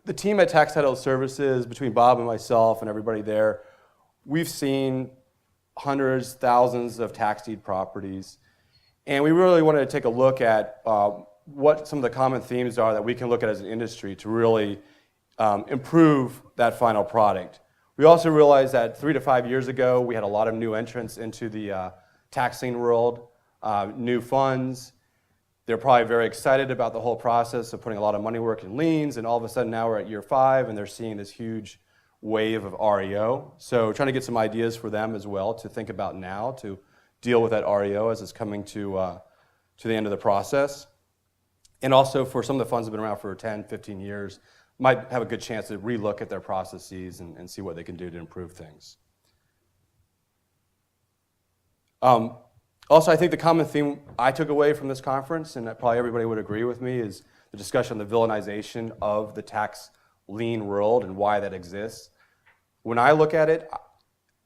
the team at Tax Title Services, between Bob and myself and everybody there, we've seen hundreds, thousands of tax deed properties. And we really wanted to take a look at what some of the common themes are that we can look at as an industry to really improve that final product. We also realized that 3 to 5 years ago, we had a lot of new entrants into the tax lien world, new funds. They're probably very excited about the whole process of putting a lot of money work in liens, and all of a sudden now we're at year 5 and they're seeing this huge wave of REO. So trying to get some ideas for them as well to think about now to deal with that REO as it's coming to the end of the process. And also for some of the funds that have been around for 10, 15 years, might have a good chance to relook at their processes and see what they can do to improve things. Also, I think the common theme I took away from this conference, and that probably everybody would agree with me, is the discussion on the villainization of the tax lien world and why that exists. When I look at it,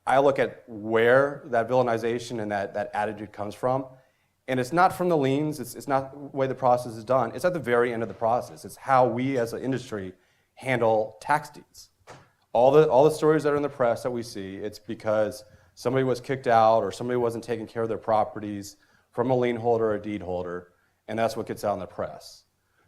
I look at where that villainization and that attitude comes from. And it's not from the liens, it's not the way the process is done, it's at the very end of the process. It's how we as an industry handle tax deeds. All the stories that are in the press that we see, it's because somebody was kicked out or somebody wasn't taking care of their properties from a lien holder or a deed holder, and that's what gets out in the press.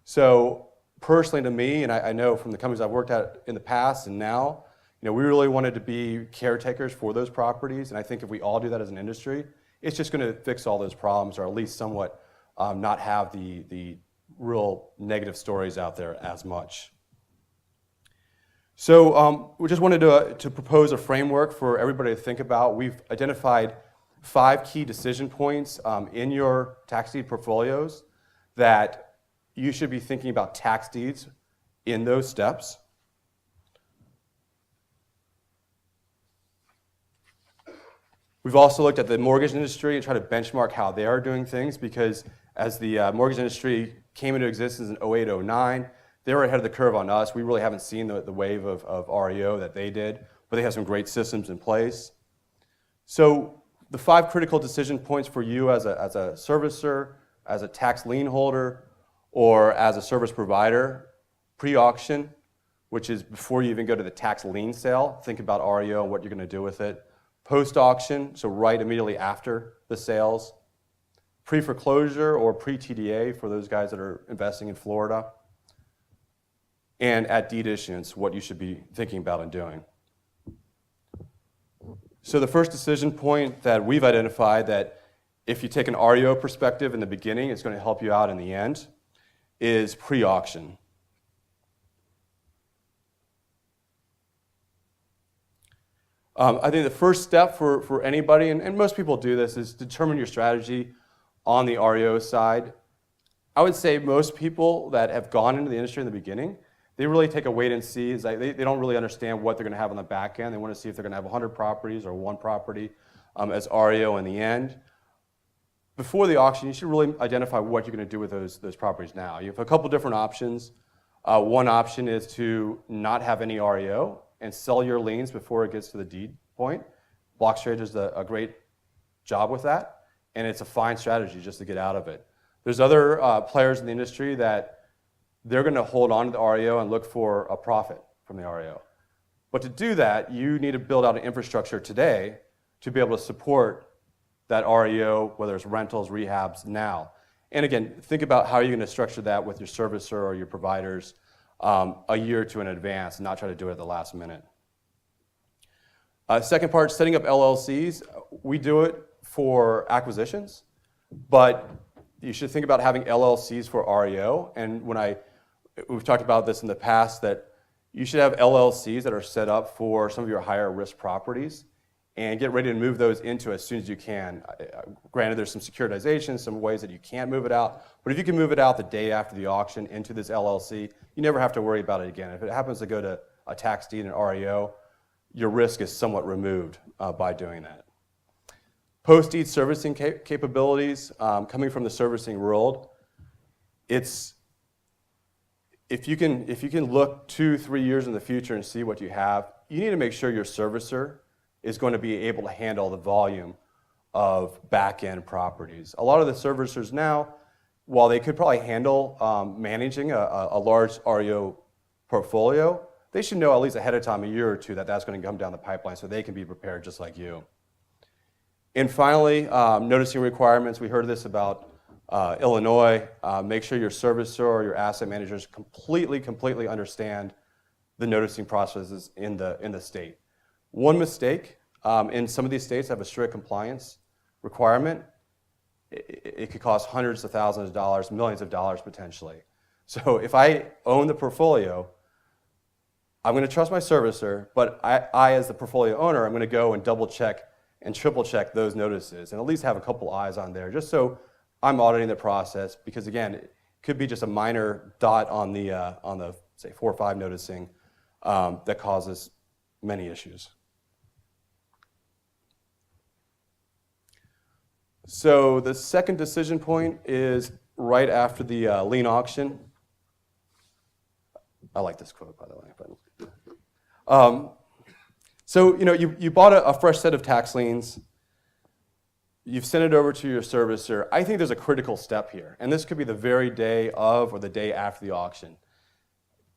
So personally to me, and I know from the companies I've worked at in the past and now, we really wanted to be caretakers for those properties, and I think if we all do that as an industry, it's just going to fix all those problems, or at least somewhat not have the real negative stories out there as much. So we just wanted to propose a framework for everybody to think about. We've identified 5 key decision points in your tax deed portfolios that you should be thinking about tax deeds in those steps. We've also looked at the mortgage industry and tried to benchmark how they are doing things, because as the mortgage industry came into existence in 08, 09, they were ahead of the curve on us. We really haven't seen the wave of REO that they did, but they have some great systems in place. So the 5 critical decision points for you as a servicer, as a tax lien holder, or as a service provider, pre-auction, which is before you even go to the tax lien sale, think about REO and what you're going to do with it. Post-auction, so right immediately after the sales. Pre-foreclosure or pre-TDA for those guys that are investing in Florida. And at deed issuance, what you should be thinking about and doing. So the first decision point that we've identified, that if you take an REO perspective in the beginning, it's going to help you out in the end, is pre-auction. I think the first step for anybody, and most people do this, is determine your strategy on the REO side. I would say most people that have gone into the industry in the beginning, they really take a wait and see. It's like they don't really understand what they're going to have on the back end. They want to see if they're going to have 100 properties or 1 property as REO in the end. Before the auction, you should really identify what you're going to do with those properties now. You have a couple different options. One option is to not have any REO and sell your liens before it gets to the deed point. BlockStraight does a great job with that, and it's a fine strategy just to get out of it. There's other players in the industry that they're going to hold on to the REO and look for a profit from the REO. But to do that, you need to build out an infrastructure today to be able to support that REO, whether it's rentals, rehabs, now. And again, think about how you're going to structure that with your servicer or your providers a year or 2 in advance, and not try to do it at the last minute. Second part, setting up LLCs. We do it for acquisitions, but you should think about having LLCs for REO. And we've talked about this in the past, that you should have LLCs that are set up for some of your higher risk properties, and get ready to move those into as soon as you can. Granted, there's some securitization, some ways that you can't move it out, but if you can move it out the day after the auction into this LLC, you never have to worry about it again. If it happens to go to a tax deed and REO, your risk is somewhat removed by doing that. Post-deed servicing capabilities, coming from the servicing world, if you can look 2-3 years in the future and see what you have, you need to make sure your servicer is going to be able to handle the volume of back-end properties. A lot of the servicers now, while they could probably handle managing a large REO portfolio, they should know at least ahead of time, a year or two, that that's going to come down the pipeline so they can be prepared just like you. And finally, noticing requirements. We heard this about Illinois. Make sure your servicer or your asset managers completely understand the noticing processes in the state. One mistake, in some of these states have a strict compliance requirement. It could cost hundreds of thousands of dollars, millions of dollars potentially. So if I own the portfolio, I'm going to trust my servicer, but I as the portfolio owner, I'm going to go and double check and triple check those notices and at least have a couple eyes on there just so I'm auditing the process, because again, it could be just a minor dot on the say 4 or 5 noticing that causes many issues. So the second decision point is right after the lien auction. I like this quote, by the way. So you bought a fresh set of tax liens. You've sent it over to your servicer. I think there's a critical step here, and this could be the very day of or the day after the auction.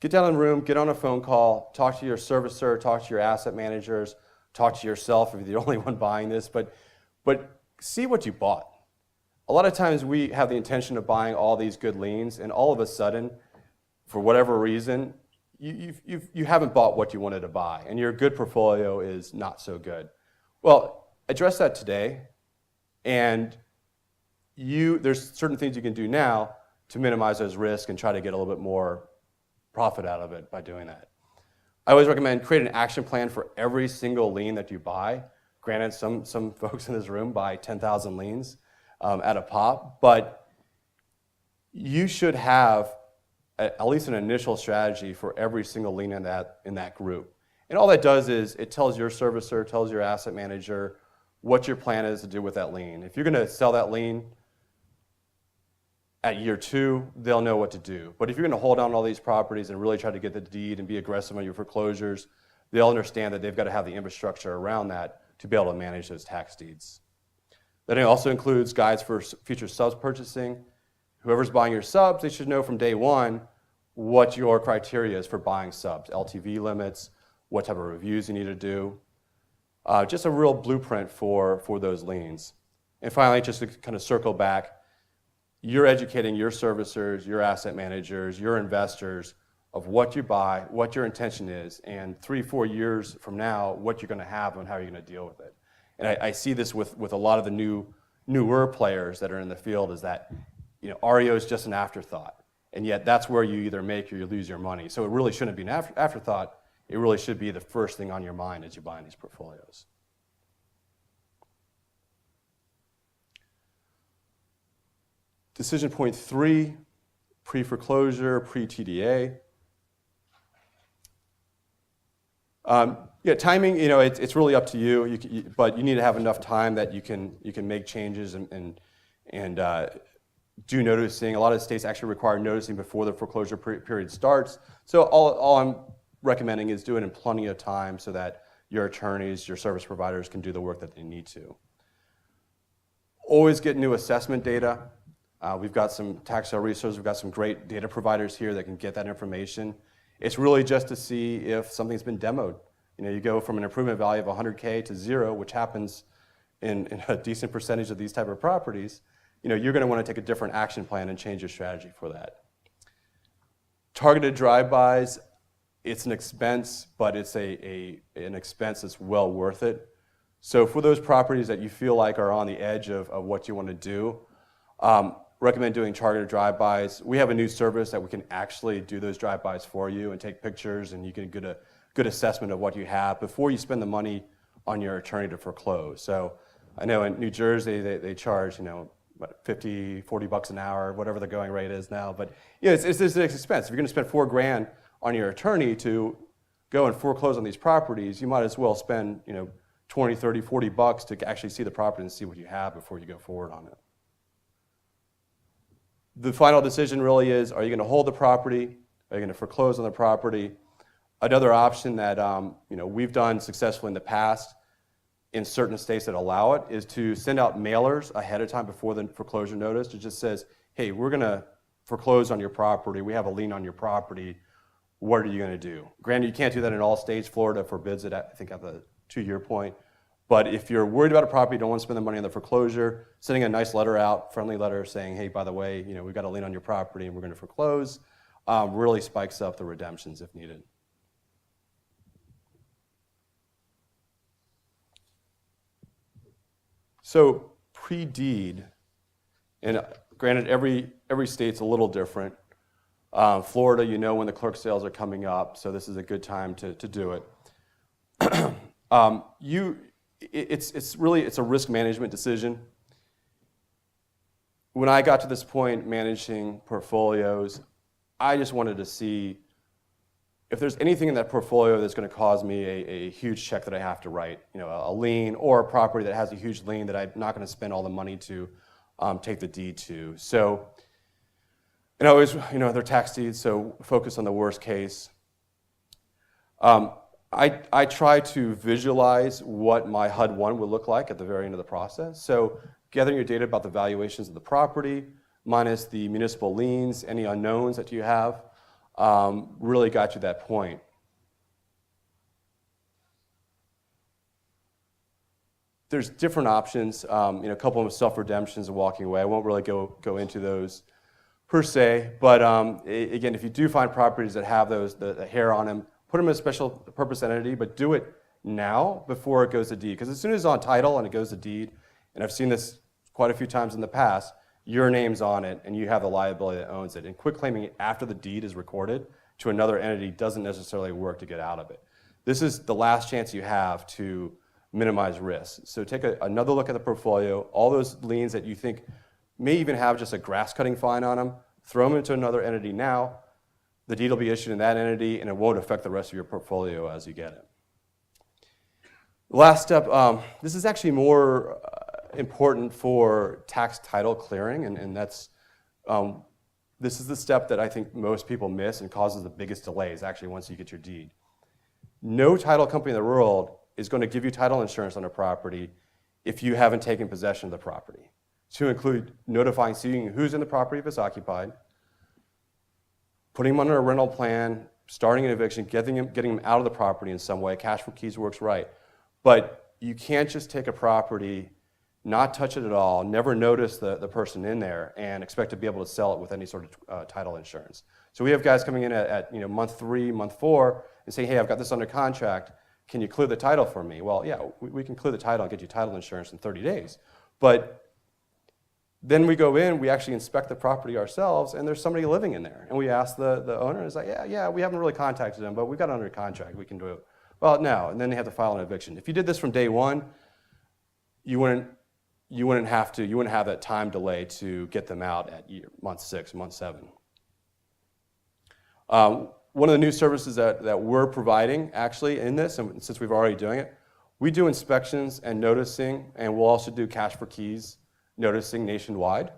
Get down in the room, get on a phone call, talk to your servicer, talk to your asset managers, talk to yourself if you're the only one buying this, but see what you bought. A lot of times we have the intention of buying all these good liens, and all of a sudden, for whatever reason, you haven't bought what you wanted to buy, and your good portfolio is not so good. Well, address that today, and there's certain things you can do now to minimize those risks and try to get a little bit more profit out of it by doing that. I always recommend create an action plan for every single lien that you buy. Granted, some folks in this room buy 10,000 liens at a pop, but you should have at least an initial strategy for every single lien in that group. And all that does is it tells your servicer, tells your asset manager what your plan is to do with that lien. If you're going to sell that lien at year 2, they'll know what to do. But if you're going to hold on to all these properties and really try to get the deed and be aggressive on your foreclosures, they'll understand that they've got to have the infrastructure around that to be able to manage those tax deeds. That also includes guides for future subs purchasing. Whoever's buying your subs, they should know from day one what your criteria is for buying subs, LTV limits, what type of reviews you need to do. Just a real blueprint for those liens. And finally, just to kind of circle back, you're educating your servicers, your asset managers, your investors of what you buy, what your intention is, and 3-4 years from now, what you're going to have and how you're going to deal with it. And I see this with a lot of the newer players that are in the field, is that REO is just an afterthought, and yet that's where you either make or you lose your money. So it really shouldn't be an afterthought. It really should be the first thing on your mind as you're buying these portfolios. Decision point 3, pre-foreclosure, pre-TDA. Timing, it's really up to you, but you need to have enough time that you can make changes and do noticing. A lot of states actually require noticing before the foreclosure period starts. So all I'm recommending is do it in plenty of time so that your attorneys, your service providers can do the work that they need to. Always get new assessment data. We've got some tax sale resources. We've got some great data providers here that can get that information. It's really just to see if something's been demoed. You go from an improvement value of 100K to 0, which happens in a decent percentage of these type of properties. You're going to want to take a different action plan and change your strategy for that. Targeted drive-bys, it's an expense, but it's an expense that's well worth it. So for those properties that you feel like are on the edge of what you want to do, recommend doing targeted drive-bys. We have a new service that we can actually do those drive-bys for you and take pictures, and you can get a good assessment of what you have before you spend the money on your attorney to foreclose. So I know in New Jersey they charge $50, $40 an hour, whatever the going rate is now. But it's an expense. If you're going to spend $4,000 on your attorney to go and foreclose on these properties, you might as well spend $20, $30, $40 to actually see the property and see what you have before you go forward on it. The final decision really is, are you going to hold the property? Are you going to foreclose on the property? Another option that we've done successfully in the past in certain states that allow it is to send out mailers ahead of time before the foreclosure notice. It just says, hey, we're going to foreclose on your property. We have a lien on your property. what are you going to do? Granted, you can't do that in all states. Florida forbids it, I think, at the 2-year point. But if you're worried about a property, don't want to spend the money on the foreclosure, sending a nice letter out, friendly letter saying, hey, by the way, we've got a lien on your property and we're going to foreclose, really spikes up the redemptions if needed. So pre-deed, and granted, every state's a little different. Florida, when the clerk sales are coming up, so this is a good time to do it. It's a risk management decision. When I got to this point managing portfolios, I just wanted to see if there's anything in that portfolio that's going to cause me a huge check that I have to write, a lien or a property that has a huge lien that I'm not going to spend all the money to take the deed to. So, and always, they're tax deeds, so focus on the worst case. I try to visualize what my HUD-1 would look like at the very end of the process. So gathering your data about the valuations of the property, minus the municipal liens, any unknowns that you have, really got you that point. There's different options, a couple of self-redemptions and walking away. I won't really go into those per se, but again, if you do find properties that have the hair on them, put them in a special purpose entity, but do it now before it goes to deed. Because as soon as it's on title and it goes to deed, and I've seen this quite a few times in the past, your name's on it and you have the liability that owns it. And quit claiming it after the deed is recorded to another entity doesn't necessarily work to get out of it. This is the last chance you have to minimize risk. So take another look at the portfolio, all those liens that you think may even have just a grass cutting fine on them, throw them into another entity now. The deed will be issued in that entity and it won't affect the rest of your portfolio as you get it. The last step, this is actually more important for tax title clearing, and that's this is the step that I think most people miss and causes the biggest delays actually once you get your deed. No title company in the world is going to give you title insurance on a property if you haven't taken possession of the property, to include notifying, seeing who's in the property if it's occupied, putting them under a rental plan, starting an eviction, getting them out of the property in some way. Cash for keys works right. But you can't just take a property, not touch it at all, never notice the person in there, and expect to be able to sell it with any sort of title insurance. So we have guys coming in at month 3, month 4, and saying, hey, I've got this under contract. Can you clear the title for me? Well, yeah, we can clear the title and get you title insurance in 30 days. But then we go in, we actually inspect the property ourselves, and there's somebody living in there. And we ask the owner, and it's like, yeah, we haven't really contacted them, but we got it under contract, we can do it. Well, no, and then they have to file an eviction. If you did this from day one, you wouldn't have that time delay to get them out at month 6, month 7. One of the new services that we're providing actually in this, and since we've already doing it, we do inspections and noticing, and we'll also do cash for keys noticing nationwide.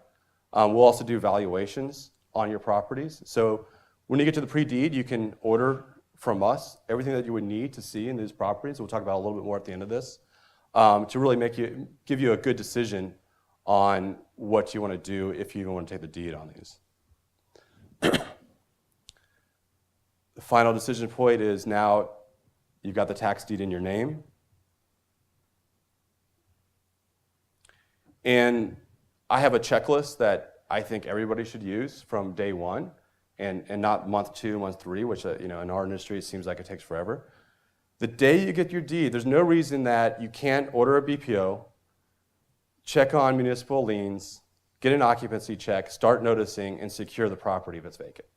We'll also do valuations on your properties. So when you get to the pre-deed, you can order from us everything that you would need to see in these properties. We'll talk about a little bit more at the end of this, to really give you a good decision on what you want to do if you even want to take the deed on these. The final decision point is now you've got the tax deed in your name. And I have a checklist that I think everybody should use from day one, and not month 2, month 3, which in our industry it seems like it takes forever. The day you get your deed, there's no reason that you can't order a BPO, check on municipal liens, get an occupancy check, start noticing, and secure the property if it's vacant.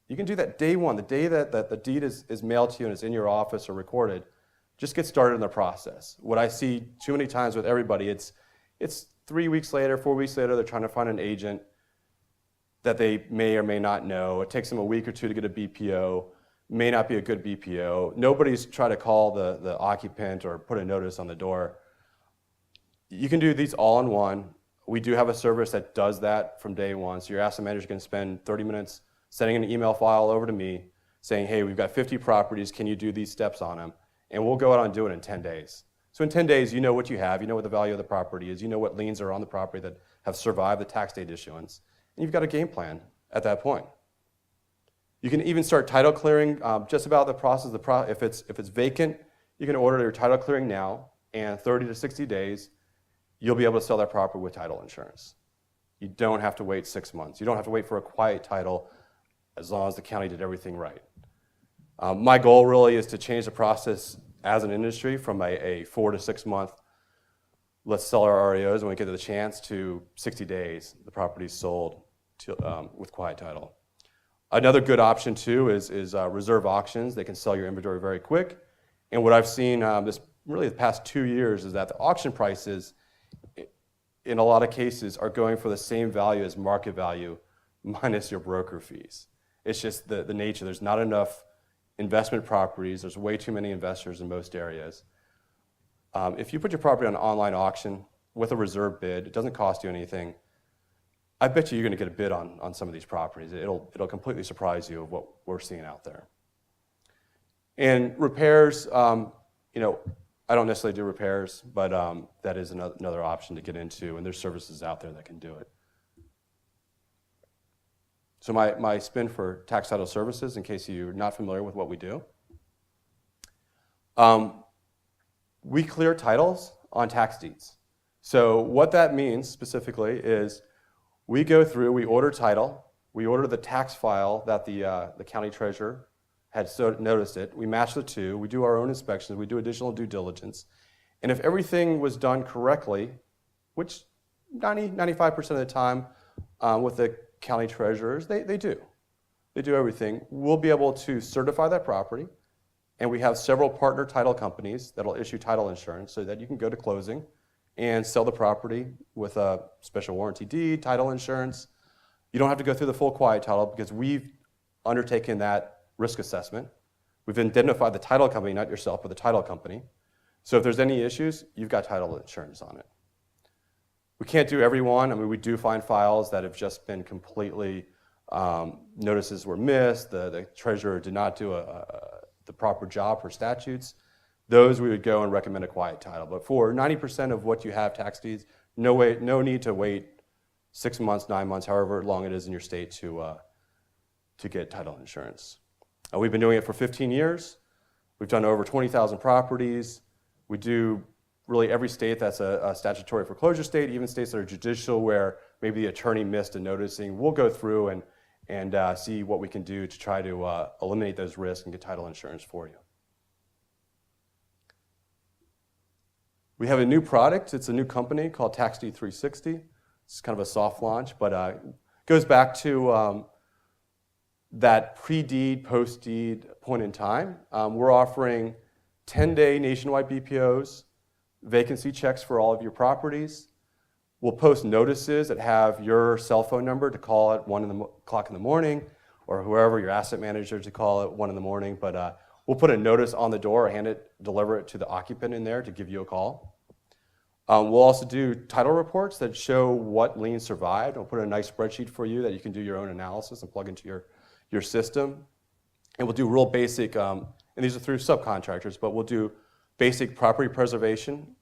You can do that day one, the day that the deed is mailed to you and it's in your office or recorded. Just get started in the process. What I see too many times with everybody, it's 3 weeks later, 4 weeks later, they're trying to find an agent that they may or may not know. It takes them a week or 2 to get a BPO. May not be a good BPO. Nobody's trying to call the occupant or put a notice on the door. You can do these all in one. We do have a service that does that from day one. So your asset manager can spend 30 minutes sending an email file over to me saying, hey, we've got 50 properties. Can you do these steps on them? And we'll go out and do it in 10 days. So in 10 days, you know what you have. You know what the value of the property is. You know what liens are on the property that have survived the tax date issuance. And you've got a game plan at that point. You can even start title clearing just about the process. If it's vacant, you can order your title clearing now, and 30 to 60 days, you'll be able to sell that property with title insurance. You don't have to wait 6 months. You don't have to wait for a quiet title as long as the county did everything right. My goal really is to change the process as an industry from a 4 to 6 month, let's sell our REOs when we get the chance, to 60 days, the property's sold with quiet title. Another good option too is reserve auctions. They can sell your inventory very quick. And what I've seen really the past 2 years is that the auction prices, in a lot of cases, are going for the same value as market value minus your broker fees. It's just the nature. There's not enough investment properties. There's way too many investors in most areas. If you put your property on an online auction with a reserve bid, it doesn't cost you anything. I bet you're going to get a bid on some of these properties. It'll completely surprise you of what we're seeing out there. And repairs, I don't necessarily do repairs, but that is another option to get into, and there's services out there that can do it. So my spin for tax title services, in case you're not familiar with what we do. We clear titles on tax deeds. So what that means specifically is we go through, we order title, we order the tax file that the county treasurer had noticed it, we match the two, we do our own inspections, we do additional due diligence, and if everything was done correctly, which 95% of the time with the county treasurers, they do everything, we'll be able to certify that property, and we have several partner title companies that'll issue title insurance so that you can go to closing and sell the property with a special warranty deed, title insurance. You don't have to go through the full quiet title because we've undertaken that risk assessment. We've identified the title company, not yourself, but the title company. So if there's any issues, you've got title insurance on it. We can't do every one. I mean, we do find files that have just been completely, notices were missed, the treasurer did not do the proper job for statutes. Those we would go and recommend a quiet title. But for 90% of what you have tax deeds, no need to wait 6 months, 9 months, however long it is in your state to get title insurance. We've been doing it for 15 years. We've done over 20,000 properties. We do really every state that's a statutory foreclosure state, even states that are judicial where maybe the attorney missed a noticing. We'll go through and see what we can do to try to eliminate those risks and get title insurance for you. We have a new product. It's a new company called Tax Deed 360. It's kind of a soft launch, but it goes back to that pre-deed, post-deed point in time. We're offering 10-day nationwide BPOs, vacancy checks for all of your properties. We'll post notices that have your cell phone number to call at 1 o'clock in the morning, or whoever, your asset manager, to call at 1 in the morning. But we'll put a notice on the door, or deliver it to the occupant in there to give you a call. We'll also do title reports that show what liens survived. We'll put in a nice spreadsheet for you that you can do your own analysis and plug into your system. And we'll do real basic, and these are through subcontractors, but we'll do basic property preservation,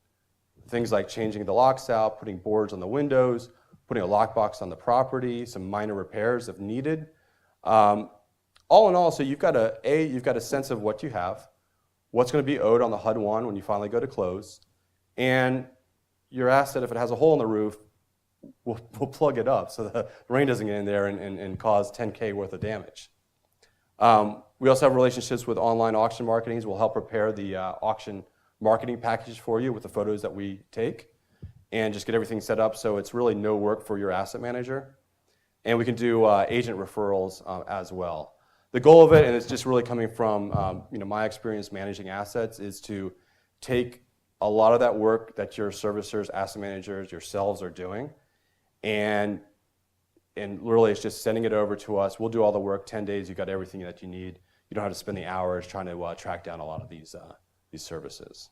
things like changing the locks out, putting boards on the windows, putting a lockbox on the property, some minor repairs if needed. All in all, so you've got a sense of what you have, what's going to be owed on the HUD-1 when you finally go to close, and your asset, if it has a hole in the roof, we'll plug it up so the rain doesn't get in there and cause $10K worth of damage. We also have relationships with online auction marketings. We'll help prepare the auction marketing package for you with the photos that we take and just get everything set up so it's really no work for your asset manager. And we can do agent referrals as well. The goal of it, and it's just really coming from my experience managing assets, is to take a lot of that work that your servicers, asset managers, yourselves are doing, and really it's just sending it over to us. We'll do all the work, 10 days, you've got everything that you need. You don't have to spend the hours trying to track down a lot of these services.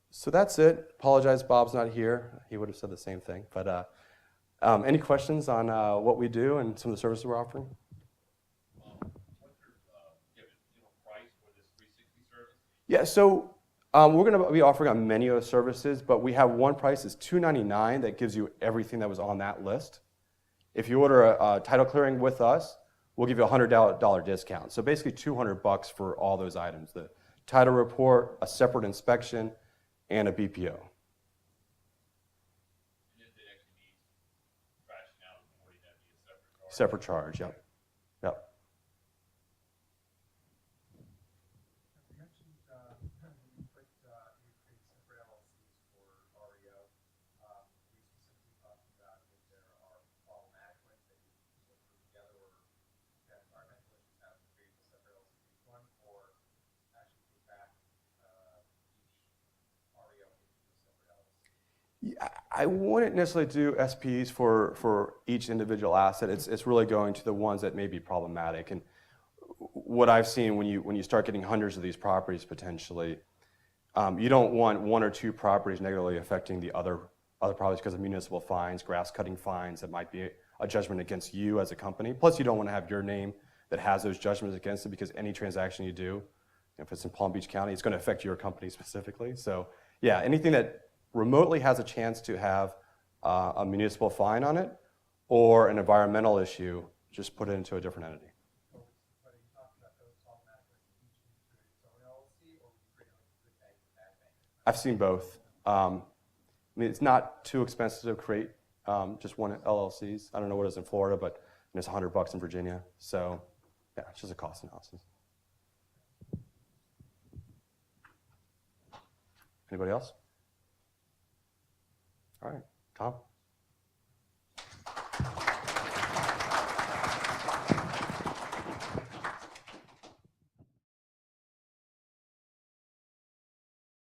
So that's it. Apologize, Bob's not here. He would have said the same thing. But any questions on what we do and some of the services we're offering? Yeah, so we're going to be offering a menu of services, but we have one price, it's $299, that gives you everything that was on that list. If you order a title clearing with us, we'll give you a $100 discount. So basically $200 for all those items: the title report, a separate inspection, and a BPO. And if it actually needs trashing out in the morning, that'd be a separate charge. Separate charge, yep. Yep. You mentioned when you create separate LLCs for REO. We specifically talking about if there are problematic ways that you put together, or that environmental issues have to create a separate LLC for each one, or actually put back each REO into a separate LLC. Yeah, I wouldn't necessarily do SPs for each individual asset. It's really going to the ones that may be problematic. And what I've seen when you start getting hundreds of these properties potentially, you don't want one or two properties negatively affecting the other properties because of municipal fines, grass cutting fines that might be a judgment against you as a company. Plus, you don't want to have your name that has those judgments against it, because any transaction you do, if it's in Palm Beach County, it's going to affect your company specifically. So yeah, anything that remotely has a chance to have a municipal fine on it or an environmental issue, just put it into a different entity. But are you talking about those problematic ways each into its own LLC, or would you create like a good bank and bad bank? I've seen both. I mean, it's not too expensive to create just one LLCs. I don't know what it is in Florida, but it's $100 in Virginia. So yeah, it's just a cost analysis. Anybody else? All right, Tom.